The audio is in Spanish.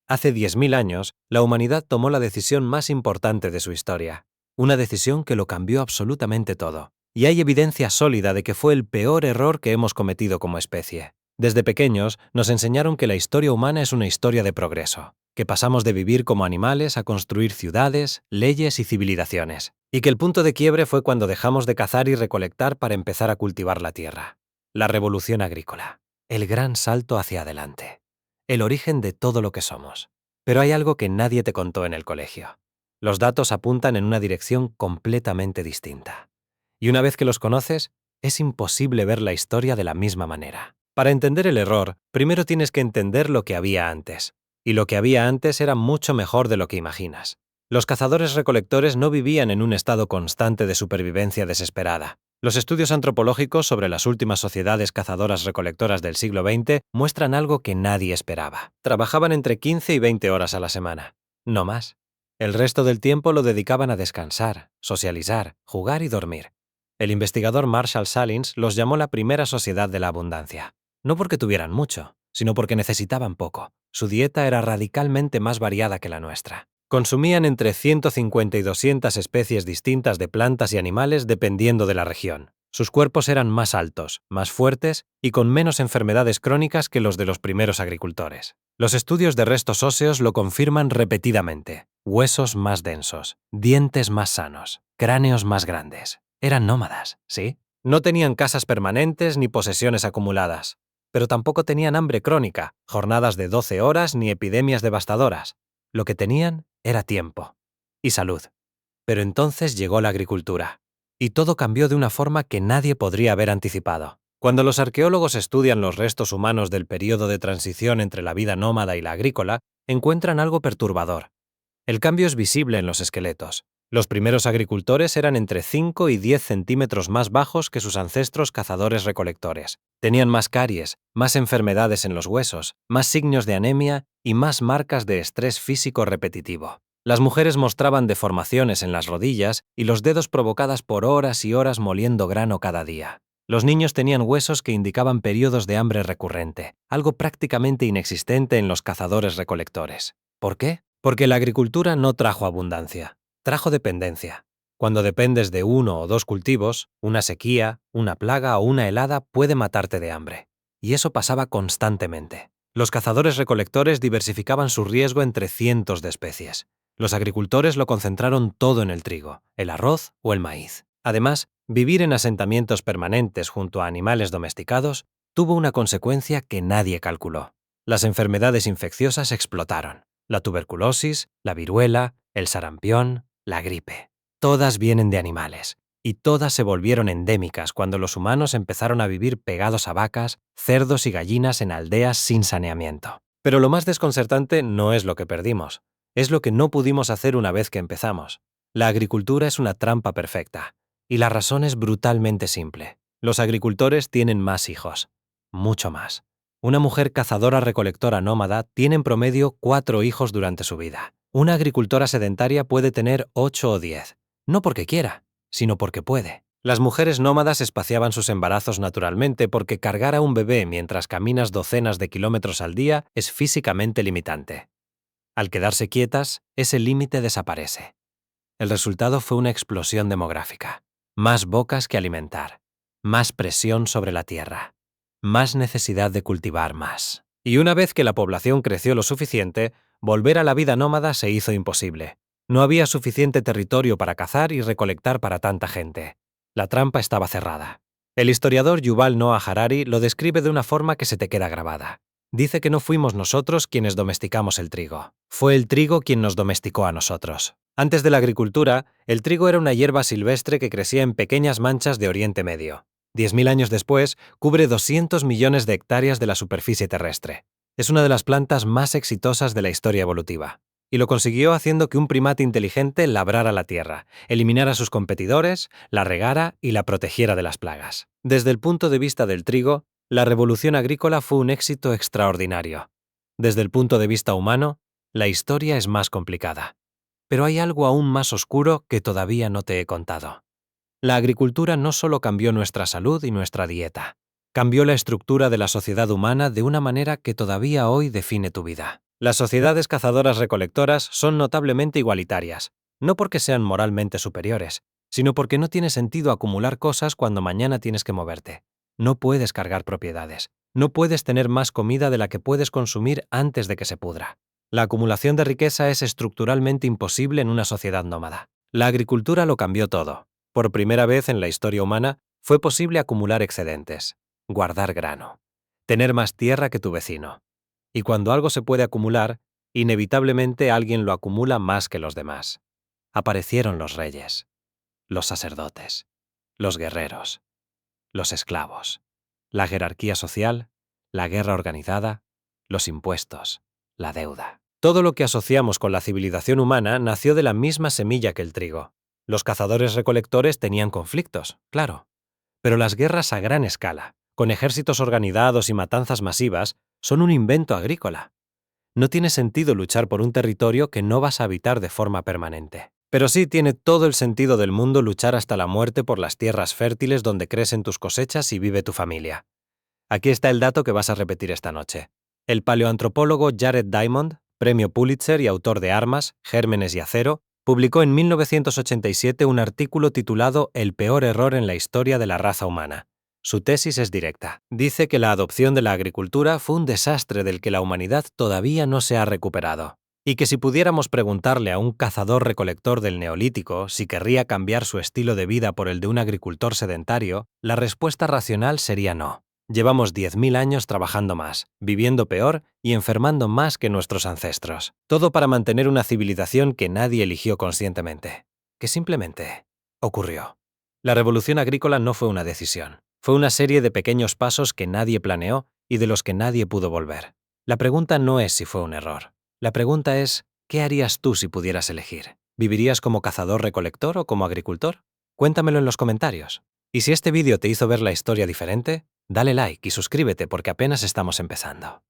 Hace 10.000 años, la humanidad tomó la decisión más importante de su historia. Una decisión que lo cambió absolutamente todo. Y hay evidencia sólida de que fue el peor error que hemos cometido como especie. Desde pequeños nos enseñaron que la historia humana es una historia de progreso, que pasamos de vivir como animales a construir ciudades, leyes y civilizaciones, y que el punto de quiebre fue cuando dejamos de cazar y recolectar para empezar a cultivar la tierra. La revolución agrícola. El gran salto hacia adelante. El origen de todo lo que somos. Pero hay algo que nadie te contó en el colegio. Los datos apuntan en una dirección completamente distinta. Y una vez que los conoces, es imposible ver la historia de la misma manera. Para entender el error, primero tienes que entender lo que había antes. Y lo que había antes era mucho mejor de lo que imaginas. Los cazadores-recolectores no vivían en un estado constante de supervivencia desesperada. Los estudios antropológicos sobre las últimas sociedades cazadoras-recolectoras del siglo XX muestran algo que nadie esperaba. Trabajaban entre 15 y 20 horas a la semana. No más. El resto del tiempo lo dedicaban a descansar, socializar, jugar y dormir. El investigador Marshall Salins los llamó la primera sociedad de la abundancia. No porque tuvieran mucho, sino porque necesitaban poco. Su dieta era radicalmente más variada que la nuestra. Consumían entre 150 y 200 especies distintas de plantas y animales dependiendo de la región. Sus cuerpos eran más altos, más fuertes y con menos enfermedades crónicas que los de los primeros agricultores. Los estudios de restos óseos lo confirman repetidamente. Huesos más densos, dientes más sanos, cráneos más grandes. Eran nómadas, ¿sí? No tenían casas permanentes ni posesiones acumuladas, pero tampoco tenían hambre crónica, jornadas de 12 horas ni epidemias devastadoras. Lo que tenían era tiempo y salud. Pero entonces llegó la agricultura, y todo cambió de una forma que nadie podría haber anticipado. Cuando los arqueólogos estudian los restos humanos del período de transición entre la vida nómada y la agrícola, encuentran algo perturbador. El cambio es visible en los esqueletos. Los primeros agricultores eran entre 5 y 10 centímetros más bajos que sus ancestros cazadores-recolectores. Tenían más caries, más enfermedades en los huesos, más signos de anemia y más marcas de estrés físico repetitivo. Las mujeres mostraban deformaciones en las rodillas y los dedos provocadas por horas y horas moliendo grano cada día. Los niños tenían huesos que indicaban periodos de hambre recurrente, algo prácticamente inexistente en los cazadores-recolectores. ¿Por qué? Porque la agricultura no trajo abundancia, trajo dependencia. Cuando dependes de uno o dos cultivos, una sequía, una plaga o una helada puede matarte de hambre. Y eso pasaba constantemente. Los cazadores-recolectores diversificaban su riesgo entre cientos de especies. Los agricultores lo concentraron todo en el trigo, el arroz o el maíz. Además, vivir en asentamientos permanentes junto a animales domesticados tuvo una consecuencia que nadie calculó. Las enfermedades infecciosas explotaron. La tuberculosis, la viruela, el sarampión, la gripe. Todas vienen de animales, y todas se volvieron endémicas cuando los humanos empezaron a vivir pegados a vacas, cerdos y gallinas en aldeas sin saneamiento. Pero lo más desconcertante no es lo que perdimos, es lo que no pudimos hacer una vez que empezamos. La agricultura es una trampa perfecta, y la razón es brutalmente simple. Los agricultores tienen más hijos, mucho más. Una mujer cazadora-recolectora nómada tiene en promedio 4 hijos durante su vida. Una agricultora sedentaria puede tener 8 o 10, no porque quiera, sino porque puede. Las mujeres nómadas espaciaban sus embarazos naturalmente porque cargar a un bebé mientras caminas docenas de kilómetros al día es físicamente limitante. Al quedarse quietas, ese límite desaparece. El resultado fue una explosión demográfica. Más bocas que alimentar, más presión sobre la tierra, más necesidad de cultivar más. Y una vez que la población creció lo suficiente, volver a la vida nómada se hizo imposible. No había suficiente territorio para cazar y recolectar para tanta gente. La trampa estaba cerrada. El historiador Yuval Noah Harari lo describe de una forma que se te queda grabada. Dice que no fuimos nosotros quienes domesticamos el trigo. Fue el trigo quien nos domesticó a nosotros. Antes de la agricultura, el trigo era una hierba silvestre que crecía en pequeñas manchas de Oriente Medio. 10.000 años después, cubre 200 millones de hectáreas de la superficie terrestre. Es una de las plantas más exitosas de la historia evolutiva. Y lo consiguió haciendo que un primate inteligente labrara la tierra, eliminara a sus competidores, la regara y la protegiera de las plagas. Desde el punto de vista del trigo, la revolución agrícola fue un éxito extraordinario. Desde el punto de vista humano, la historia es más complicada. Pero hay algo aún más oscuro que todavía no te he contado. La agricultura no solo cambió nuestra salud y nuestra dieta, cambió la estructura de la sociedad humana de una manera que todavía hoy define tu vida. Las sociedades cazadoras-recolectoras son notablemente igualitarias, no porque sean moralmente superiores, sino porque no tiene sentido acumular cosas cuando mañana tienes que moverte. No puedes cargar propiedades, no puedes tener más comida de la que puedes consumir antes de que se pudra. La acumulación de riqueza es estructuralmente imposible en una sociedad nómada. La agricultura lo cambió todo. Por primera vez en la historia humana, fue posible acumular excedentes, guardar grano, tener más tierra que tu vecino. Y cuando algo se puede acumular, inevitablemente alguien lo acumula más que los demás. Aparecieron los reyes, los sacerdotes, los guerreros, los esclavos, la jerarquía social, la guerra organizada, los impuestos, la deuda. Todo lo que asociamos con la civilización humana nació de la misma semilla que el trigo. Los cazadores-recolectores tenían conflictos, claro, pero las guerras a gran escala, con ejércitos organizados y matanzas masivas, son un invento agrícola. No tiene sentido luchar por un territorio que no vas a habitar de forma permanente. Pero sí tiene todo el sentido del mundo luchar hasta la muerte por las tierras fértiles donde crecen tus cosechas y vive tu familia. Aquí está el dato que vas a repetir esta noche. El paleoantropólogo Jared Diamond, premio Pulitzer y autor de Armas, Gérmenes y Acero, publicó en 1987 un artículo titulado El peor error en la historia de la raza humana. Su tesis es directa. Dice que la adopción de la agricultura fue un desastre del que la humanidad todavía no se ha recuperado, y que si pudiéramos preguntarle a un cazador-recolector del Neolítico si querría cambiar su estilo de vida por el de un agricultor sedentario, la respuesta racional sería no. Llevamos 10.000 años trabajando más, viviendo peor y enfermando más que nuestros ancestros. Todo para mantener una civilización que nadie eligió conscientemente, que simplemente ocurrió. La revolución agrícola no fue una decisión. Fue una serie de pequeños pasos que nadie planeó y de los que nadie pudo volver. La pregunta no es si fue un error. La pregunta es, ¿qué harías tú si pudieras elegir? ¿Vivirías como cazador-recolector o como agricultor? Cuéntamelo en los comentarios. Y si este vídeo te hizo ver la historia diferente, dale like y suscríbete porque apenas estamos empezando.